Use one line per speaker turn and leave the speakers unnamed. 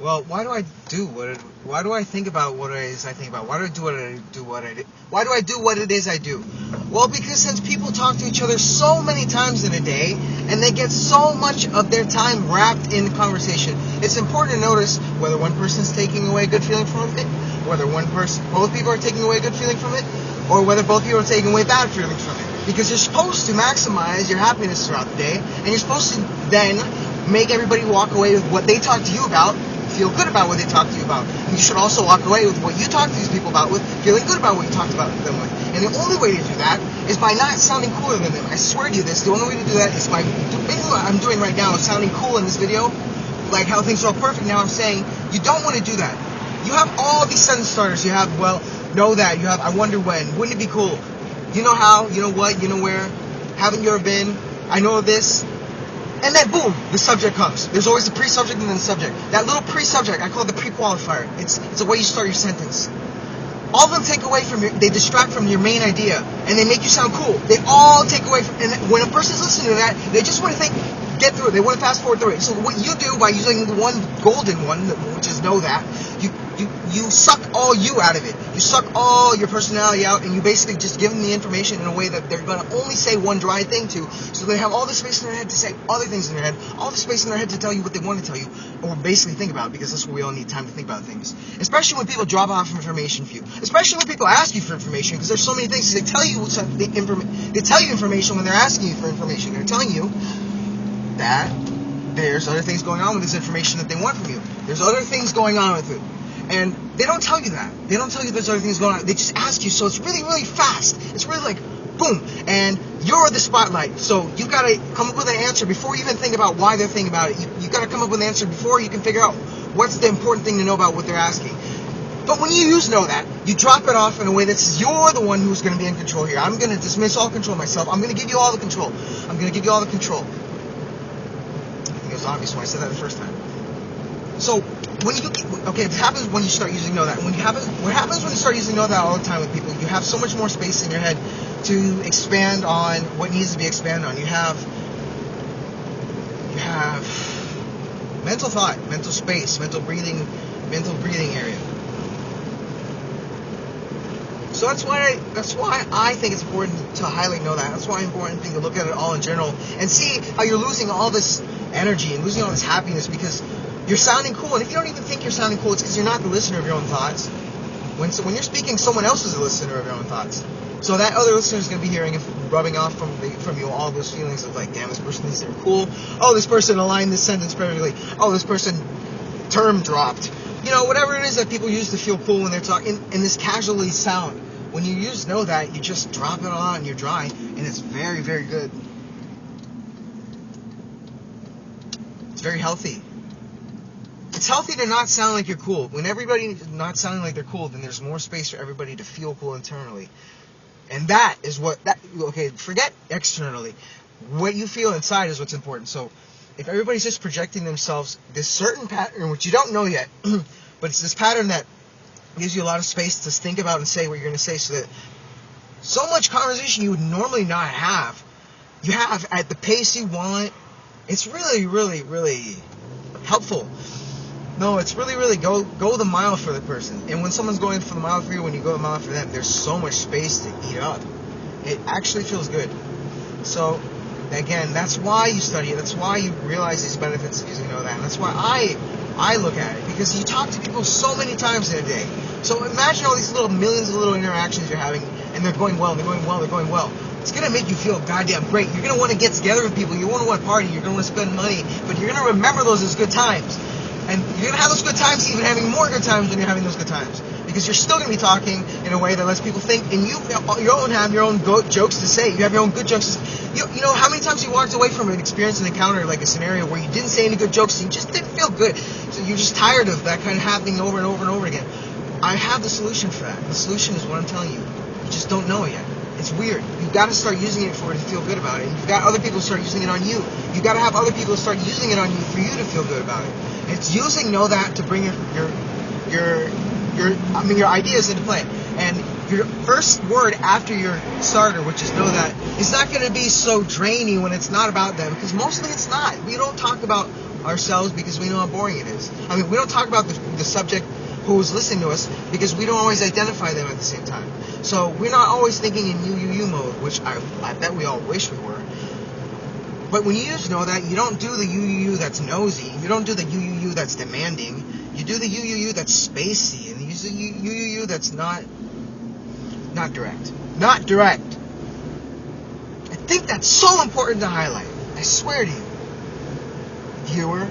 Well, why do I think about what it is I think about? Why do I do what I do? Why do I do what it is I do? Well, because since people talk to each other so many times in a day, and they get so much of their time wrapped in conversation, it's important to notice whether one person's taking away a good feeling from it, whether both people are taking away a good feeling from it, or whether both people are taking away bad feelings from it. Because you're supposed to maximize your happiness throughout the day, and you're supposed to then make everybody walk away with what they talk to you about, feel good about what they talk to you about. And you should also walk away with what you talk to these people about with, feeling good about what you talked about them with. And the only way to do that is by not sounding cooler than them. I swear to you this, the only way to do that is by, basically what I'm doing right now is sounding cool in this video, like how things are all perfect. Now I'm saying, you don't want to do that. You have all these sentence starters. You have, well, know that. You have, I wonder when. Wouldn't it be cool? You know how, you know what, you know where. Haven't you ever been? I know this. And then, boom, the subject comes. There's always the pre-subject and then the subject. That little pre-subject, I call it the pre-qualifier. It's the way you start your sentence. All of them take away from they distract from your main idea, and they make you sound cool. They all take away from, and when a person's listening to that, they just want to get through it. They want to fast forward through it. So what you do by using the one golden one, which is know that, you suck all you out of it. You suck all your personality out, and you basically just give them the information in a way that they're going to only say one dry thing to, so they have all the space in their head to say other things in their head, all the space in their head to tell you what they want to tell you, or basically think about, because that's what we all need time to think about things. Especially when people drop off information for you. Especially when people ask you for information, because there's so many things. They tell you information when they're asking you for information. They're telling you that there's other things going on with this information that they want from you. There's other things going on with it. And they don't tell you that. They don't tell you there's other things going on. They just ask you, so it's really, really fast. It's really like, boom, and you're the spotlight. So you've got to come up with an answer before you even think about why they're thinking about it. You've got to come up with an answer before you can figure out what's the important thing to know about what they're asking. But when you know that, you drop it off in a way that says, you're the one who's going to be in control here. I'm going to dismiss all control myself. I'm going to give you all the control. I'm going to give you all the control. I think it was obvious when I said that the first time. So, it happens when you start using know that. What happens when you start using know that all the time with people, you have so much more space in your head to expand on what needs to be expanded on. You have mental thought, mental space, mental breathing area. So that's why I think it's important to highly know that. That's why it's important thing to look at it all in general and see how you're losing all this energy and losing all this happiness because you're sounding cool. And if you don't even think you're sounding cool, it's because you're not the listener of your own thoughts. When you're speaking, someone else is a listener of your own thoughts. So that other listener is going to be hearing and rubbing off from you all those feelings of like, damn, this person thinks they're cool. Oh, this person aligned this sentence perfectly. Oh, this person term dropped. You know, whatever it is that people use to feel cool when they're talking in this casually sound. When you know that, you just drop it on and you're dry, and it's very, very good. It's very healthy. It's healthy to not sound like you're cool. When everybody's not sounding like they're cool, then there's more space for everybody to feel cool internally. And that is forget externally. What you feel inside is what's important. So if everybody's just projecting themselves this certain pattern, which you don't know yet, but it's this pattern that gives you a lot of space to think about and say what you're going to say, so that so much conversation you would normally not have, you have at the pace you want. It's really, really, really helpful. No, it's really, really go the mile for the person. And when someone's going for the mile for you, when you go the mile for them, there's so much space to eat up. It actually feels good. So, again, that's why you study it. That's why you realize these benefits of using know that. And that's why I look at it. Because you talk to people so many times in a day. So imagine all these little millions of little interactions you're having, and they're going well, they're going well, they're going well. It's going to make you feel goddamn great. You're going to want to get together with people. You want to party. You're going to want to spend money. But you're going to remember those as good times. And you're going to have those good times, even having more good times when you're having those good times. Because you're still going to be talking in a way that lets people think, and you have your own jokes to say. You have your own good jokes to say. You know, how many times you walked away from an experience, an encounter, like a scenario where you didn't say any good jokes, and you just didn't feel good. So you're just tired of that kind of happening over and over and over again. I have the solution for that. The solution is what I'm telling you. You just don't know it yet. It's weird. You've got to start using it for it to feel good about it. And you've got other people start using it on you. You've got to have other people start using it on you for you to feel good about it. It's using know that to bring your ideas into play. And your first word after your starter, which is know that, is not going to be so draining when it's not about them. Because mostly it's not. We don't talk about ourselves because we know how boring it is. I mean, we don't talk about the subject who's listening to us because we don't always identify them at the same time. So we're not always thinking in you mode, which I bet we all wish we were. But when you just know that, you don't do the you that's nosy. You don't do the you that's demanding. You do the you that's spacey, and you use the you that's not direct. Not direct. I think that's so important to highlight. I swear to you, viewer.